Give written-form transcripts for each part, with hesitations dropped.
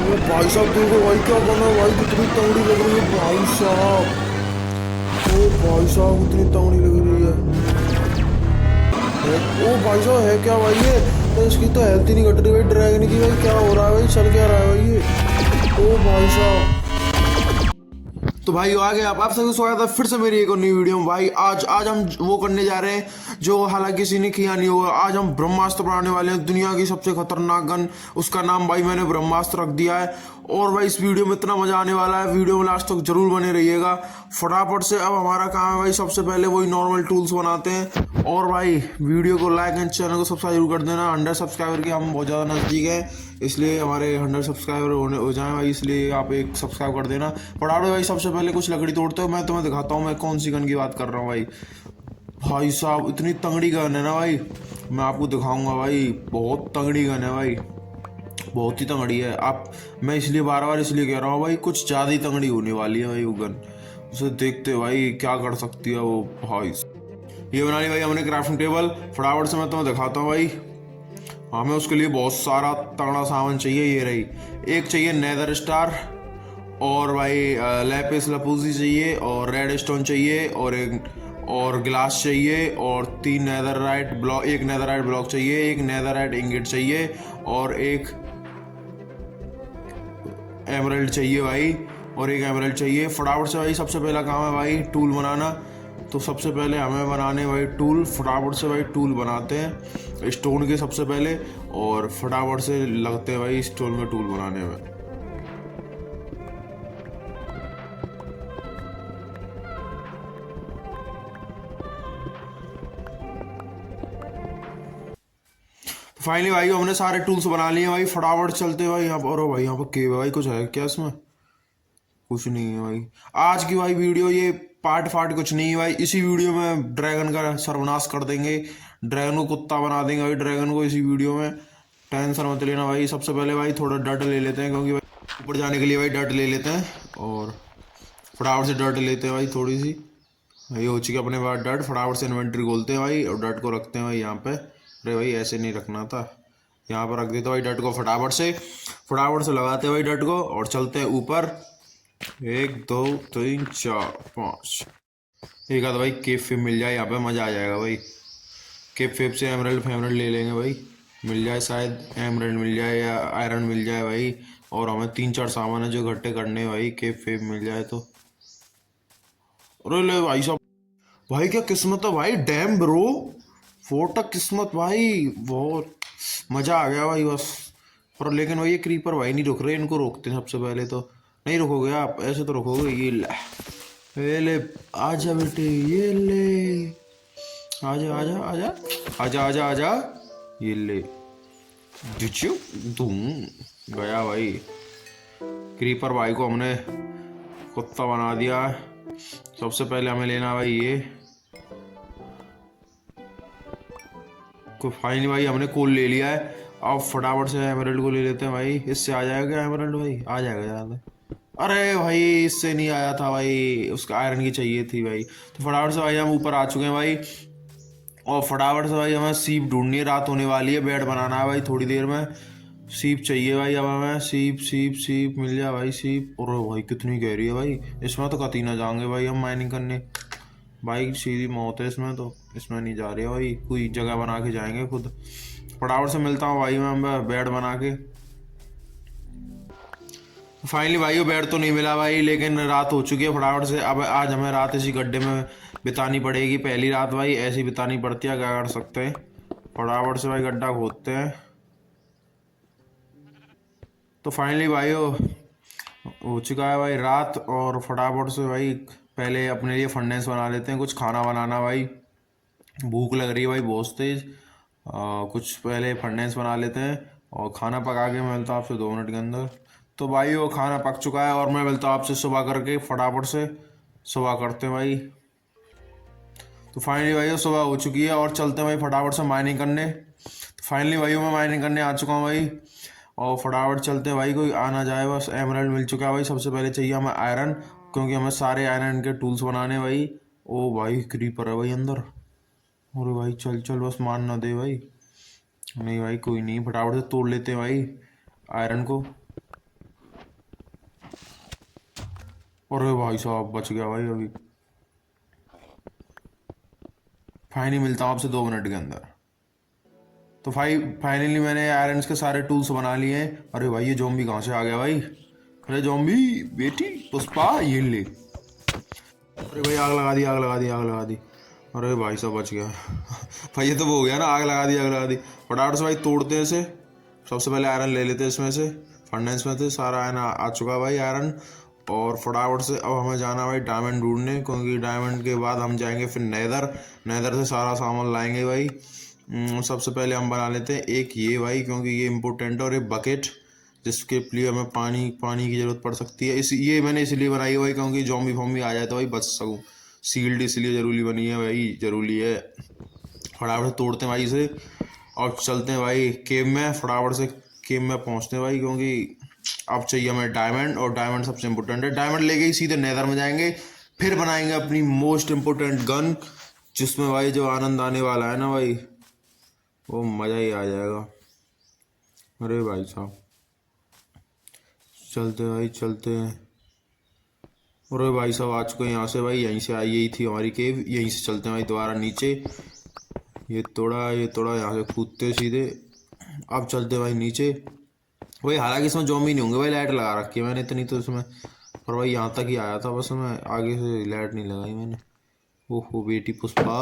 ये भाई साहब देखो भाई क्या बना भाई, कितनी तंगड़ी लग रही है भाई साहब। ओ भाई साहब कितनी तंगड़ी लग रही ओ भाई साहब है क्या भाई ये? तो इसकी तो हेल्थ ही नहीं घट रही भाई ड्रैगन की। भाई क्या हो रहा है भाई, चल क्या रहा है भाई ये? ओ भाई साहब। तो भाई आ गए आप सभी को स्वागत है फिर से मेरी एक और नई वीडियो में। भाई आज आज हम वो करने जा रहे हैं जो हालांकि किसी ने किया नहीं होगा। आज हम ब्रह्मास्त्र बनाने वाले हैं, दुनिया की सबसे खतरनाक गन। उसका नाम भाई मैंने ब्रह्मास्त्र रख दिया है। और भाई इस वीडियो में इतना मजा आने वाला है, वीडियो में लास्ट तक जरूर बने रहिएगा। फटाफट से अब हमारा काम है भाई, सबसे पहले वही नॉर्मल टूल्स बनाते हैं। और भाई वीडियो को लाइक एंड चैनल को सब्सक्राइब जरूर कर देना। 100 सब्सक्राइबर के हम बहुत ज़्यादा नज़दीक हैं, इसलिए हमारे 100 सब्सक्राइबर हो जाए भाई, इसलिए आप एक सब्सक्राइब कर देना। फटाफट भाई सबसे पहले कुछ लकड़ी तोड़ते हो, मैं तुम्हें दिखाता हूँ मैं कौन सी गन की बात कर रहा हूँ भाई। भाई साहब इतनी तंगड़ी गन है ना भाई, मैं आपको दिखाऊंगा भाई। बहुत तंगड़ी गन है भाई, बहुत ही तंगड़ी है। आप मैं इसलिए बार बार इसलिए कह रहा हूँ भाई, कुछ ज़्यादा ही तंगड़ी होने वाली है भाई वो गन। उसे देखते भाई क्या कर सकती है वो भाई। ये बना ली भाई हमने क्राफ्टिंग टेबल। फटाफट से मैं तुम्हें दिखाता हूँ भाई। हमें उसके लिए बहुत सारा तगड़ा सामान चाहिए। ये रही, एक चाहिए नेदर स्टार, और भाई लैपिस लपूजी चाहिए, और रेड स्टोन चाहिए, और एक और ग्लास चाहिए, और 3 नेदरराइट ब्लॉक, एक नेदरराइट ब्लॉक चाहिए, एक नेदरराइट इंगेट चाहिए, और एक एमरल्ड चाहिए भाई, और एक एमरल्ड चाहिए। फटाफट से भाई सबसे पहला काम है भाई टूल बनाना। तो सबसे पहले हमें बनाने भाई टूल। फटाफट से भाई टूल बनाते हैं स्टोन के सबसे पहले, और फटाफट से लगते हैं भाई स्टोन के टूल बनाने में। फाइनली भाई हमने सारे टूल्स बना लिए भाई। फटाफट चलते हैं भाई यहाँ पर। और भाई यहाँ पर केव है भाई, कुछ है क्या इसमें? कुछ नहीं है भाई। आज की भाई वीडियो ये पार्ट फार्ट कुछ नहीं है भाई। इसी वीडियो में ड्रैगन का सर्वनाश कर देंगे, ड्रैगन को कुत्ता बना देंगे भाई ड्रैगन को इसी वीडियो में। टेंशन मत लेना भाई। सबसे पहले भाई थोड़ा डर्ट ले लेते हैं, क्योंकि भाई ऊपर जाने के लिए भाई डर्ट ले लेते हैं। और फटाफट से डर्ट लेते हैं भाई थोड़ी सी। ये हो चुकी अपने पास डर्ट। फटाफट से इन्वेंट्री खोलते हैं भाई, और डर्ट को रखते हैं भाई यहाँ पे। अरे भाई ऐसे नहीं रखना था, यहाँ पर रख देते भाई डर्ट को। फटाफट से लगाते हैं भाई डर्ट को, और चलते हैं ऊपर। 1 2 3 4 5। एक आधा भाई केप फेप मिल जाए यहाँ पे, मज़ा आ जाएगा भाई। केप फेप से एमरल्ड फेमरल्ड ले लेंगे भाई, मिल जाए शायद एमरल्ड मिल जाए या आयरन मिल जाए भाई। और हमें 3 4 सामान है जो इकट्ठे करने हैं भाई, केप फेप मिल जाए तो। अरे ले भाई साहब, भाई क्या किस्मत है भाई, डैम ब्रो। फोटक किस्मत भाई, बहुत मज़ा आ गया भाई बस। पर लेकिन भाई ये क्रीपर भाई नहीं रुक रहे, इनको रोकते हैं सबसे पहले तो। नहीं रुकोगे आप, ऐसे तो रुकोगे। ये ले आजा बेटे, ये ले आजा आजा आजा आजा आजा आजा, ये ले डिचू तुम। गया भाई क्रीपर भाई को हमने कुत्ता बना दिया। सबसे पहले हमें लेना भाई ये को। फाइनली भाई हमने कोल ले लिया है। अब फटाफट से एमरल्ड को ले लेते हैं भाई। इससे आ जाएगा क्या एमरल्ड भाई? आ जाएगा ज़्यादा। अरे भाई इससे नहीं आया था भाई, उसका आयरन की चाहिए थी भाई। तो फटाफट से भाई हम ऊपर आ चुके हैं भाई। और फटाफट से भाई हमें सीप ढूंढनी है, रात होने वाली है, बेड बनाना है भाई थोड़ी देर में। सीप चाहिए भाई अब हमें। सीप सीप सीप मिल जाए भाई सीप। और भाई कितनी गहरी है भाई, इसमें तो कतई ना जाएंगे भाई हम माइनिंग करने। भाई सीधी मौत है इसमें तो, इसमें नहीं जा रही है भाई, कोई जगह बना के जाएंगे खुद। फटाफट से मिलता हूँ भाई मैं बेड बना के। फाइनली भाई वो बेड तो नहीं मिला भाई, लेकिन रात हो चुकी है। फटाफट से अब आज हमें रात इसी गड्ढे में बितानी पड़ेगी। पहली रात भाई ऐसी बितानी पड़ती है, क्या कर सकते हैं। फटाफट से भाई गड्ढा खोदते हैं। तो फाइनली भाई वो हो चुका है भाई रात। और फटाफट से भाई पहले अपने लिए फंडेंस बना लेते हैं, कुछ खाना बनाना भाई। भूख लग रही है भाई बहुत तेज। कुछ पहले फंडेंस बना लेते हैं, और खाना पका के मैं मिलता हूँ आपसे 2 मिनट के अंदर। तो भाई वो खाना पक चुका है, और मैं मिलता हूँ आपसे सुबह करके। फटाफट से सुबह करते हैं भाई। तो फाइनली भाई वो सुबह हो चुकी है, और चलते हैं भाई फटाफट से माइनिंग करने। तो फाइनली भाई मैं माइनिंग करने आ चुका हूँ भाई। और फटाफट चलते हैं भाई, कोई आ ना जाए बस। एमरल्ड मिल चुका है भाई। सबसे पहले चाहिए हमें आयरन, क्योंकि हमें सारे आयरन के टूल्स बनाने भाई। ओ भाई क्रीपर है भाई अंदर। अरे भाई चल चल बस, मान ना दे भाई। नहीं भाई कोई नहीं, फटाफट से तोड़ लेते हैं भाई आयरन को। अरे भाई साहब बच गया भाई अभी। फाइनली मिलता हूँ आपसे 2 मिनट के अंदर। तो भाई फाइनली मैंने आयरन्स के सारे टूल्स बना लिए हैं। अरे भाई ये ज़ॉम्बी कहाँ से आ गया भाई? अरे ज़ॉम्बी बेटी पुष्पा ये ले। अरे भाई आग लगा दी, आग लगा दी, आग लगा दी। अरे भाई सब बच गया। भाई ये तो वो हो गया ना, आग लगा दी, आग लगा दी। फटाफट से भाई तोड़ते हैं इसे। सबसे पहले आयरन ले लेते हैं इसमें से, फर्नेस में से सारा आयरन आ चुका है भाई आयरन। और फटाफट से अब हमें जाना है भाई डायमंड ढूंढने, क्योंकि डायमंड के बाद हम जाएंगे फिर नेदर। नेदर से सारा सामान लाएंगे भाई। सबसे पहले हम बना लेते हैं एक ये भाई, क्योंकि ये इम्पोर्टेंट है, और एक बकेट जिसके लिए हमें पानी पानी की ज़रूरत पड़ सकती है। इस ये मैंने इसलिए बनाई है भाई क्योंकि ज़ॉम्बी फॉम्बी आ जाए तो भाई बच सकूँ। सील्ड इसलिए ज़रूरी बनी है भाई, ज़रूरी है। फटाफट से तोड़ते हैं भाई इसे और चलते हैं भाई केव में। फटाफट से केव में पहुंचते हैं भाई, क्योंकि अब चाहिए हमें डायमंड, और डायमंड सबसे इम्पोर्टेंट है। डायमंड लेके ही सीधे नेदर में जाएंगे, फिर बनाएंगे अपनी मोस्ट इम्पोर्टेंट गन, जिसमें भाई जो आनंद आने वाला है ना भाई, वो मज़ा ही आ जाएगा। अरे भाई साहब चलते हैं भाई, चलते हैं। अरे भाई साहब आ चुके हैं यहाँ से भाई, यहीं से आई यही थी हमारी केव, यहीं से चलते हैं भाई दोबारा नीचे। ये तोड़ा, ये तोड़ा, यहाँ से कूदते सीधे। अब चलते हैं भाई नीचे। भाई हालांकि इसमें ज़ॉम्बी नहीं होंगे भाई, लाइट लगा रखी है मैंने इतनी तो इसमें, पर भाई यहाँ तक ही आया था बस, मैं आगे से लाइट नहीं लगाई मैंने। ओहो बेटी पुष्पा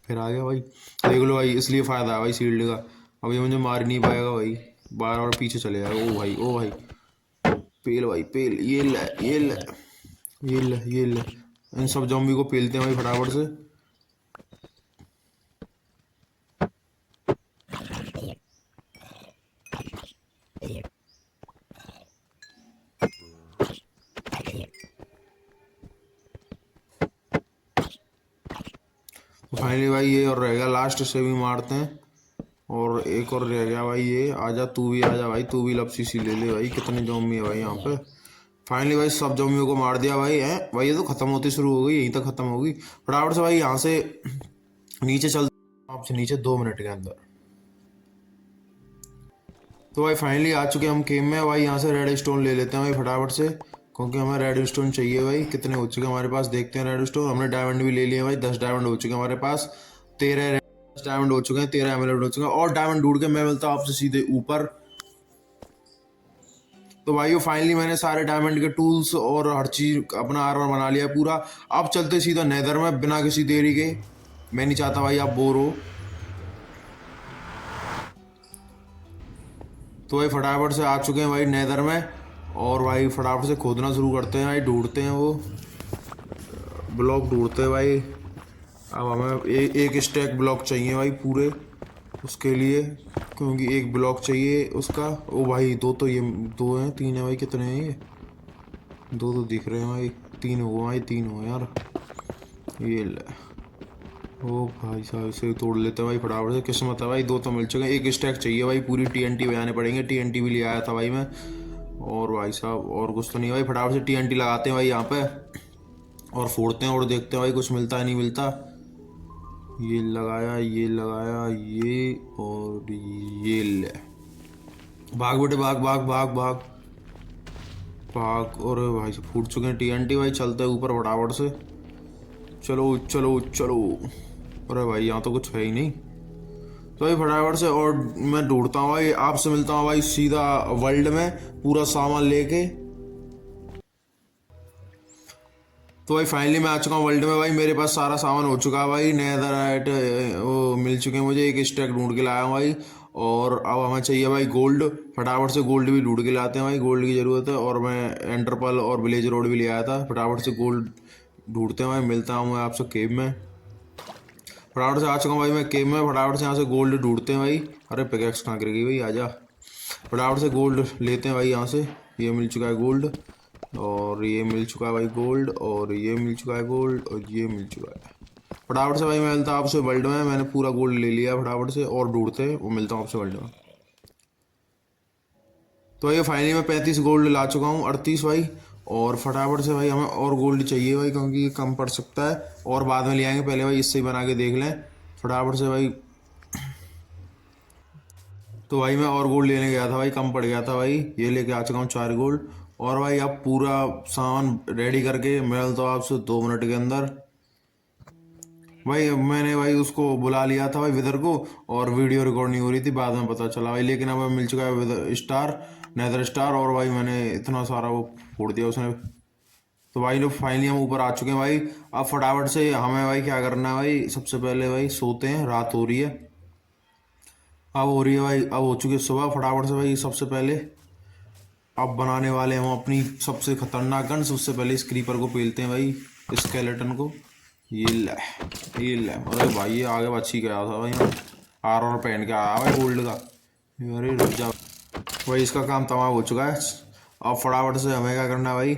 फिर आ गया भाई। देख लो भाई, इसलिए फ़ायदा है भाई शील्ड का। अब ये मुझे मार नहीं पाएगा भाई, बार बार पीछे चले जाएगा। ओ भाई, ओ भाई, पेल भाई पेल, ये ले, ये ले, ये ले, ये ले। इन सब ज़ॉम्बी को पेलते हैं भाई फटाफट से। तो फाइनली भाई ये और रह गया लास्ट, से भी मारते हैं। और एक और रह गया भाई, ये आजा, तू भी आजा भाई, तू भी लपसी सी ले ले भाई। कितने ज़ॉम्बी है भाई यहाँ पे। फाइनली भाई सब ज़ॉम्बियों को मार दिया भाई है भाई। ये तो ख़त्म होती शुरू हो गई, यहीं तक ख़त्म होगी। फटाफट से भाई यहाँ से नीचे चल, आपसे नीचे 2 मिनट के अंदर। तो भाई फाइनली आ चुके हम गेम में भाई। यहाँ से रेड स्टोन ले लेते हैं भाई फटाफट से, क्योंकि हमें रेड स्टोन चाहिए भाई। कितने हो चुके हैं हमारे पास देखते हैं रेड स्टोन। हमने डायमंड भी ले लिए भाई, 10 डायमंड हो चुके हैं हमारे पास। 13 डायमंड हो चुके हैं, 13 एमराल्ड हो चुके हैं। और डायमंड ढूंढ के मैं मिलता हूँ आपसे सीधे ऊपर। तो भाई फाइनली मैंने सारे डायमंड के टूल्स और हर चीज़ अपना आर्मर बना लिया पूरा। अब चलते सीधा नेदर में बिना किसी देरी के। मैं नहीं चाहता भाई आप बोर हो। तो भाई फटाफट से आ चुके हैं भाई नेदर में, और भाई फटाफट से खोदना शुरू करते हैं भाई। ढूंढते हैं वो ब्लॉक, ढूंढते हैं भाई। अब हमें एक स्टैक ब्लॉक चाहिए भाई पूरे उसके लिए, क्योंकि एक ब्लॉक चाहिए उसका। ओ भाई दो तो, ये दो हैं, 3 है भाई। कितने हैं ये? 2 तो दिख रहे हैं भाई, 3 हो भाई, 3 हो यार। ये ले, ओ भाई साहब इसे तोड़ लेते हैं भाई फटाफट से। किस्मत है भाई, 2 तो मिल चुके हैं। एक स्टैक चाहिए भाई, पूरी TNT बजाने पड़ेंगे। TNT भी ले आया था भाई मैं। और भाई साहब और कुछ तो नहीं भाई, फटाफट से TNT लगाते हैं भाई यहाँ पे, और फोड़ते हैं और देखते हैं भाई कुछ मिलता है नहीं मिलता। ये लगाया, ये लगाया, ये और ये ले। भाग बेटे भाग, भाग भाग भाग भाग। और भाई से फूट चुके हैं TNT भाई। चलते हैं ऊपर फटाफट से, चलो चलो चलो। अरे भाई यहाँ तो कुछ है ही नहीं। तो भाई फटाफट से, और मैं ढूंढता हूँ भाई, आपसे मिलता हूँ भाई सीधा वर्ल्ड में पूरा सामान लेके। तो भाई फाइनली मैं आ चुका हूँ वर्ल्ड में भाई। मेरे पास सारा सामान हो चुका है भाई। नेदरराइट वो मिल चुके हैं मुझे। एक स्टैक ढूंढ के लाया हूँ भाई। और अब हमें चाहिए भाई गोल्ड। फटाफट से गोल्ड भी ढूंढ के लाते हैं भाई, गोल्ड की ज़रूरत है। और मैं एंटरपल और विलेज रोड भी ले आया था। फटाफट से गोल्ड ढूंढते हैं भाई। मिलता हूँ मैं आपसे केव में। फटाफट से आ चुका हूँ भाई मैं केव में। फटाफट से यहाँ से गोल्ड ढूंढते हैं भाई। अरे पिकैक्स कहाँ गिर गई भाई, आजा। फटाफट से गोल्ड लेते हैं भाई यहाँ से। ये मिल चुका है गोल्ड, और ये मिल चुका है भाई गोल्ड, और ये मिल चुका है गोल्ड, और ये मिल चुका है। फटाफट से भाई मैं मिलता हूँ आपसे वर्ल्ड में। मैंने पूरा गोल्ड ले लिया फटाफट से, और ढूंढते हैं वो मिलता हूँ आपसे वर्ल्ड में। तो ये फाइनली मैं 35 गोल्ड ला चुका हूँ, 38 भाई। और फटाफट से भाई हमें और गोल्ड चाहिए भाई, क्योंकि ये कम पड़ सकता है, और बाद में ले आएंगे। पहले भाई इससे ही बना के देख लें फटाफट से भाई। तो भाई मैं और गोल्ड लेने गया था भाई, कम पड़ गया था भाई। ये लेके आ चुका हूँ 4 गोल्ड। और भाई अब पूरा सामान रेडी करके मिलता हूँ आपसे 2 मिनट के अंदर। भाई मैंने भाई उसको बुला लिया था भाई विदर को, और वीडियो रिकॉर्ड नहीं हो रही थी, बाद में पता चला भाई, लेकिन अब मिल चुका है विदर स्टार, नेदर स्टार, और भाई मैंने इतना सारा वो फोड़ दिया उसने। तो भाई लोग फाइनली हम ऊपर आ चुके हैं भाई। अब फटाफट से हमें भाई क्या करना है भाई, सबसे पहले भाई सोते हैं, रात हो रही है, अब हो रही है भाई, अब हो चुकी है सुबह। फटाफट से भाई सबसे पहले अब बनाने वाले हैं हम अपनी सबसे खतरनाक गन। सबसे पहले इस क्रीपर को पेलते हैं भाई, स्केलेटन को। ये ले, ये ले, अरे भाई ये आगे बची गया था भाई, आर पहन के आया भाई गोल्ड का। अरे रुक जा भाई, इसका काम तमाम हो चुका है। अब फटाफट से हमें क्या करना है भाई,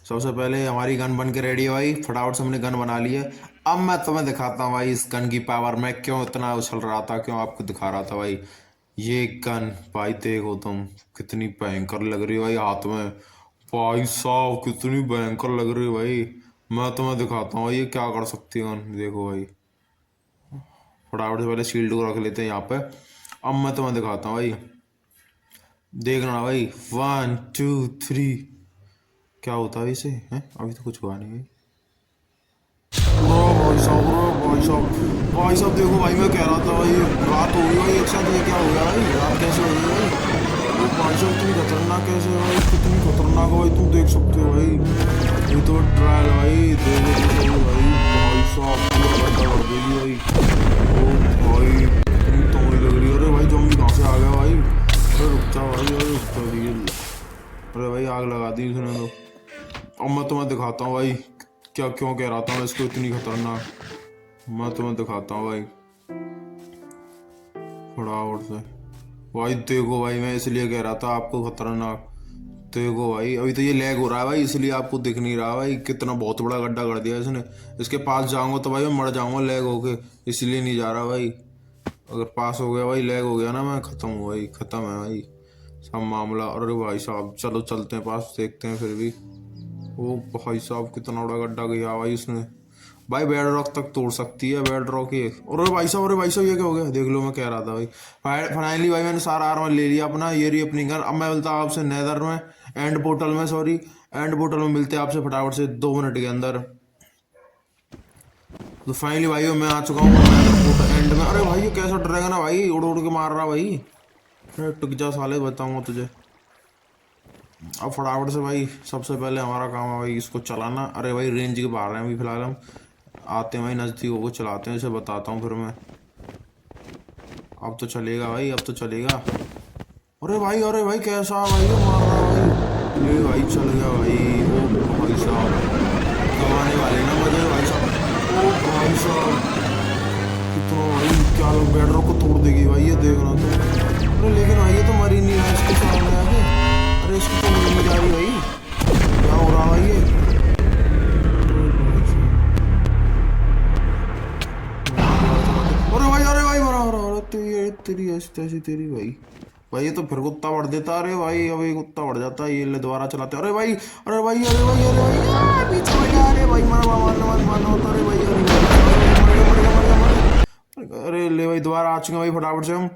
सबसे पहले हमारी गन बन के रेडी है भाई, फटाफट से हमने गन बना ली है। अब मैं तुम्हें दिखाता हूँ भाई इस गन की पावर, मैं क्यों इतना उछल रहा था, क्यों आपको दिखा रहा था भाई। ये गन भाई देखो तुम, कितनी भयंकर लग रही है भाई हाथ में, भाई साहब कितनी भयंकर लग रही है भाई। मैं तुम्हें दिखाता हूँ ये क्या कर सकती है गन, देखो भाई। फटाफट से पहले शील्ड को रख लेते हैं यहाँ पे। अब मैं तुम्हें दिखाता हूँ भाई, देखना भाई, 1 2 3, क्या होता है इसे हैं, अभी तो कुछ हुआ नहीं भाई। ओ भाई साहब, ओ भाई साहब, भाई साहब देखो भाई, मैं कह रहा था भाई रात हो गई भाई एक साथ, ये क्या हो गया भाई, रात कैसे हो गई भाई। ओ भाई साहब इतनी खतरनाक कैसे है भाई, कितनी खतरनाक है भाई, तुम देख सकते हो भाई, ये तो ट्रायल भाई, देखो तो सही भाई, भाई साहब पूरा गड्ढा कर देगी भाई। ओ भाई कितनी तगड़ी लग रही है, अरे भाई जम्मी कहाँ से आ गया भाई, अरे रुक जा भाई, अरे रुक जा भाई, अरे भाई आग लगा दी उसने तो। अब मैं तुम्हें दिखाता हूँ भाई, क्या क्यों कह रहा था मैं इसको इतनी खतरनाक, मैं तुम्हें दिखाता हूँ भाई फटाफट से। भाई देखो भाई, मैं इसलिए कह रहा था आपको खतरनाक, देखो भाई अभी तो ये लैग हो रहा है भाई, इसलिए आपको दिख नहीं रहा भाई, कितना बहुत बड़ा गड्ढा कर दिया इसने। इसके पास जाऊंगा तो भाई मैं मर जाऊंगा लैग होके, इसलिए नहीं जा रहा भाई। अगर पास हो गया भाई, लैग हो गया ना, मैं खत्म हूँ भाई, खत्म है भाई सब मामला। अरे भाई साहब चलो चलते हैं पास, देखते हैं फिर भी। ओ भाई साहब कितना बड़ा गड्ढा गया भाई उसने, भाई बेड रॉक तक तोड़ सकती है, बेड रॉक ये। और भाई साहब, अरे भाई साहब ये क्या हो गया, देख लो मैं कह रहा था भाई। फाइनली भाई मैंने सारा आर्मर ले लिया अपना, ये रही अपनी गन। अब मैं मिलता हूँ आपसे नेदर में, एंड पोर्टल में, सॉरी एंड पोर्टल में मिलते हैं आपसे फटाफट से 2 मिनट के अंदर। तो फाइनली भाई मैं आ चुका हूँ एंड में। अरे भाई ये कैसा ड्रैगन है भाई, उड़ उड़ के मार रहा भाई, अरे टुक जा साले, बताऊंगा तुझे। अब फटाफट से भाई सबसे पहले हमारा काम है भाई इसको चलाना। अरे भाई रेंज के बाहर हैं अभी फिलहाल हम, आते हैं भाई नज़दीक होकर चलाते हैं, इसे बताता हूँ फिर मैं। अब तो चलेगा भाई, अब तो चलेगा। अरे भाई कैसा भाई ये मार रहा भाई, ये भाई चल गया भाई। ओ भाई साहब कमाने वाले ना मजे भाई साहब। ओ भाई साहब कितना भाई, क्या लोग बेड रॉक को तोड़ देगी भाई, ये देखना तो। अरे लेकिन भाई ये तो मरी नहीं है इसके सामने आके, अरे इसकी तो मरी नहीं जा रही भाई, क्या हो रहा भाई ये। अरे भाई मरा रहा, अरे तेरी तेरी ऐसी तैसी तेरी भाई, भाई ये तो फिर कुत्ता बढ़ देता, अरे भाई अभी कुत्ता बढ़ जाता है, ये ले दोबारा चलाते। अरे भाई अरे भाई अरे भाई अरे भाई पीछे हो गया, अरे भाई मारना मारना मारना होता, अरे भाई अरे अरे ले भाई दोबारा आ चुके भाई फटाफट से हम।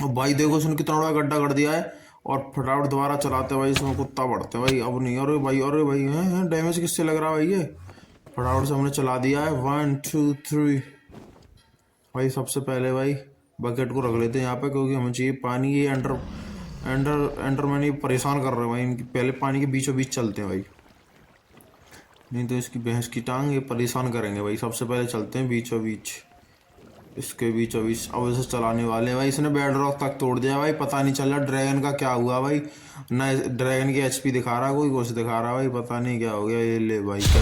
अब भाई देखो उसने कितना बड़ा गड्ढा कर दिया है, और फटाफट दोबारा चलाते भाई, इसमें कुत्ता बढ़ते भाई, अब नहीं। अरे भाई हैं डैमेज किससे लग रहा है भाई ये, फटाफट से हमने चला दिया है। 1 2 3 भाई सबसे पहले भाई बकेट को रख लेते हैं यहाँ पे, क्योंकि हमें चाहिए पानी। ये अंडर अंडर अंडर मैंने परेशान कर रहे हैं भाई इनकी, पहले पानी के बीचों बीच चलते हैं भाई, नहीं तो इसकी भैंस की टांग ये परेशान करेंगे भाई। सबसे पहले चलते हैं बीचों बीच, इसके बीचों बीच अब इसे चलाने वाले हैं भाई। इसने बेड रॉक तक तोड़ दिया भाई, पता नहीं चल रहा ड्रैगन का क्या हुआ भाई, ना ड्रैगन की एचपी दिखा रहा, कोई कुछ दिखा रहा भाई, पता नहीं क्या हो गया। ये ले भाई क्या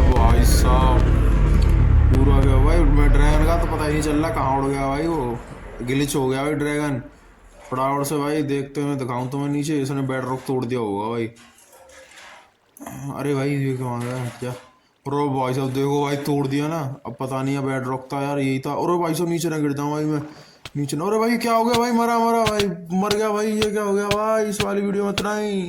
भाई साहब पूरा गया भाई। मैं ड्रैगन का तो पता ही नहीं चल रहा कहाँ उड़ गया भाई, वो ग्लिच हो गया भाई ड्रैगन। फटाफट से भाई देखते हैं, मैं दिखाऊं तो मैं नीचे, इसने बेड रॉक तोड़ दिया होगा भाई। अरे भाई ये कहाँ गया क्या, अरे भाई साहब देखो भाई तोड़ दिया ना, अब पता नहीं है बेड रॉक था यार, यही था। अरे भाई साहब नीचे ना गिर जाऊँ भाई मैं, नीचे ना, अरे भाई क्या हो गया भाई, मरा मरा भाई, मर गया भाई, ये क्या हो गया भाई, इस वाली वीडियो में इतना ही।